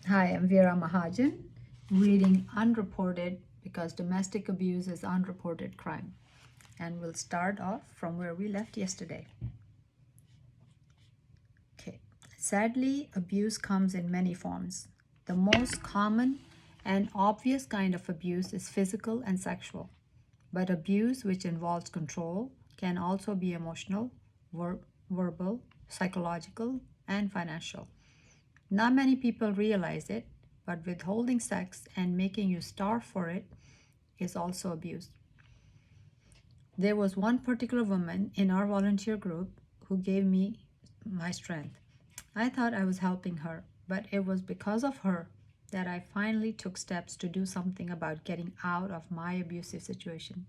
Hi, I'm VEERA Mahajan, reading Unreported because domestic abuse is unreported crime. And we'll start off from where we left yesterday. Okay. Sadly, abuse comes in many forms. The most common and obvious kind of abuse is physical and sexual. But abuse which involves control can also be emotional, verbal, psychological, and financial. Not many people realize it, but withholding sex and making you starve for it is also abuse. There was one particular woman in our volunteer group who gave me my strength. I thought I was helping her, but it was because of her that I finally took steps to do something about getting out of my abusive situation.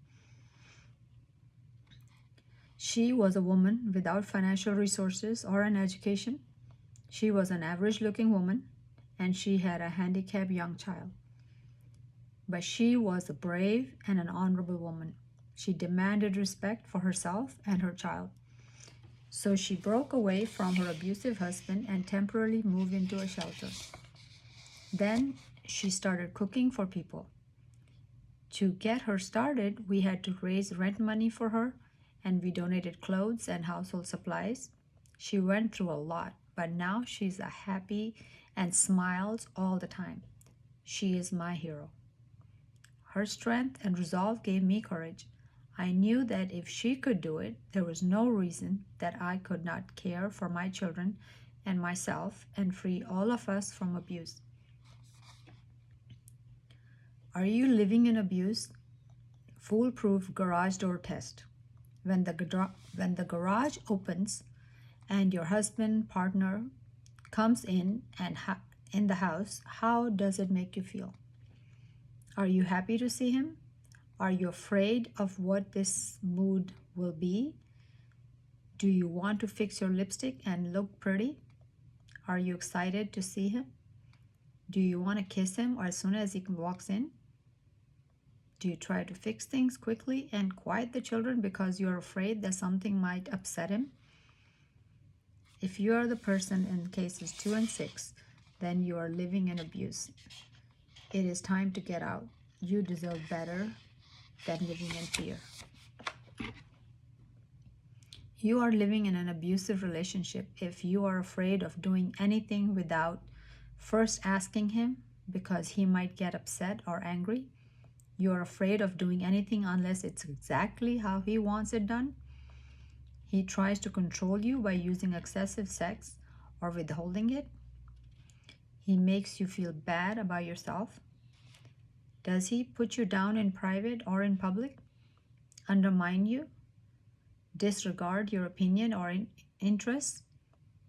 She was a woman without financial resources or an education. She was an average-looking woman, and she had a handicapped young child. But she was a brave and an honorable woman. She demanded respect for herself and her child. So she broke away from her abusive husband and temporarily moved into a shelter. Then she started cooking for people. To get her started, we had to raise rent money for her, and we donated clothes and household supplies. She went through a lot, but now she's happy and smiles all the time. She is my hero. Her strength and resolve gave me courage. I knew that if she could do it, there was no reason that I could not care for my children and myself and free all of us from abuse. Are you living in abuse? Foolproof garage door test. When the garage opens and your husband, partner comes in in the house, how does it make you feel? Are you happy to see him? Are you afraid of what this mood will be? Do you want to fix your lipstick and look pretty? Are you excited to see him? Do you want to kiss him as soon as he walks in? Do you try to fix things quickly and quiet the children because you're afraid that something might upset him? If you are the person in cases 2 and 6, then you are living in abuse. It is time to get out. You deserve better than living in fear. You are living in an abusive relationship if you are afraid of doing anything without first asking him because he might get upset or angry. You are afraid of doing anything unless it's exactly how he wants it done. He tries to control you by using excessive sex or withholding it. He makes you feel bad about yourself. Does he put you down in private or in public? Undermine you? Disregard your opinion or interests?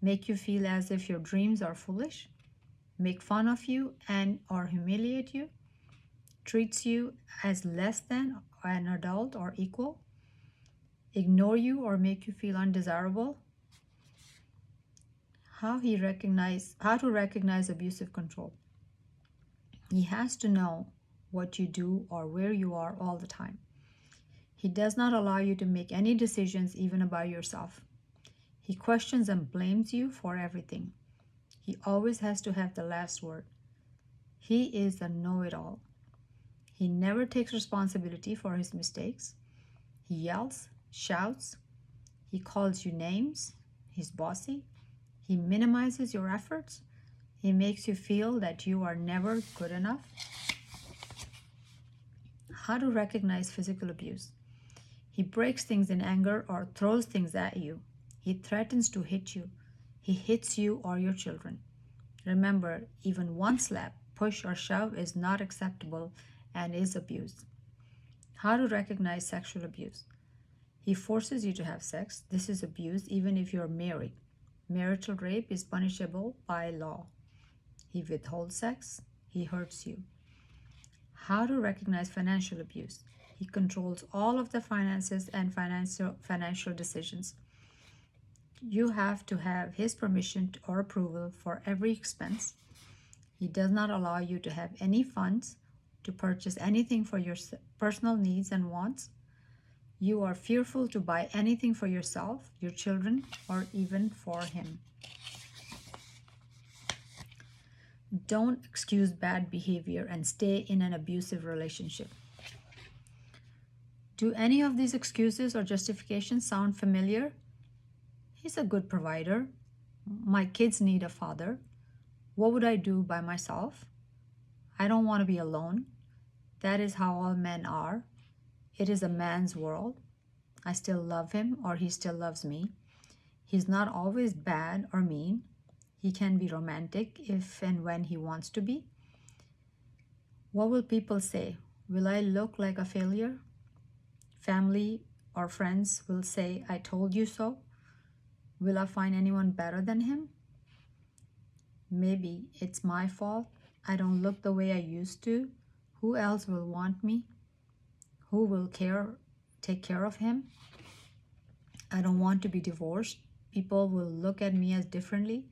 Make you feel as if your dreams are foolish? Make fun of you and or humiliate you? Treats you as less than an adult or equal? Ignore you or make you feel undesirable? How to recognize abusive control. He has to know what you do or where you are all the time. He does not allow you to make any decisions even about yourself. He questions and blames you for everything. He always has to have the last word. He is a know-it-all. He never takes responsibility for his mistakes. He yells, shouts. He calls you names. He's bossy. He minimizes your efforts. He makes you feel that you are never good enough. How to recognize physical abuse. He breaks things in anger or throws things at you. He threatens to hit you. He hits you or your children. Remember, even one slap, push, or shove is not acceptable and is abuse. How to recognize sexual abuse. He forces you to have sex. This is abuse even if you're married. Marital rape is punishable by law. He withholds sex. He hurts you. How to recognize financial abuse. He controls all of the finances and financial decisions. You have to have his permission or approval for every expense. He does not allow you to have any funds to purchase anything for your personal needs and wants. You are fearful to buy anything for yourself, your children, or even for him. Don't excuse bad behavior and stay in an abusive relationship. Do any of these excuses or justifications sound familiar? He's a good provider. My kids need a father. What would I do by myself? I don't want to be alone. That is how all men are. It is a man's world. I still love him, or he still loves me. He's not always bad or mean. He can be romantic if and when he wants to be. What will people say? Will I look like a failure? Family or friends will say, I told you so. Will I find anyone better than him? Maybe it's my fault. I don't look the way I used to. Who else will want me? Who will take care of him? I don't want to be divorced. People will look at me as differently.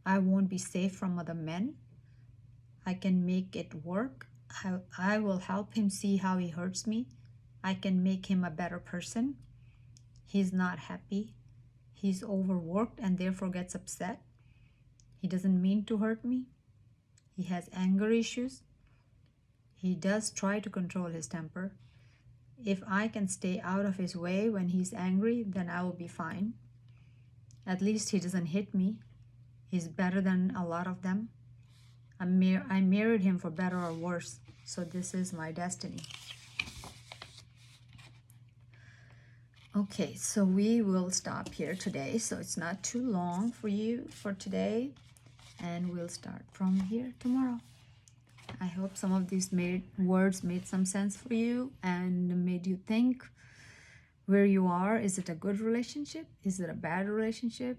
I won't be safe from other men. I can make it work. I will help him see how he hurts me. I can make him a better person. He's not happy. He's overworked and therefore gets upset. He doesn't mean to hurt me. He has anger issues. He does try to control his temper. If I can stay out of his way when he's angry, then I will be fine. At least he doesn't hit me. He's better than a lot of them. I married him for better or worse, so this is my destiny. Okay, so we will stop here today, so it's not too long for you for today, and we'll start from here tomorrow. I hope some of these words made some sense for you and made you think where you are. Is it a good relationship? Is it a bad relationship?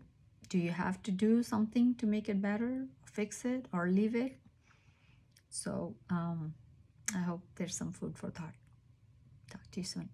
Do you have to do something to make it better, fix it, or leave it? So I hope there's some food for thought. Talk to you soon.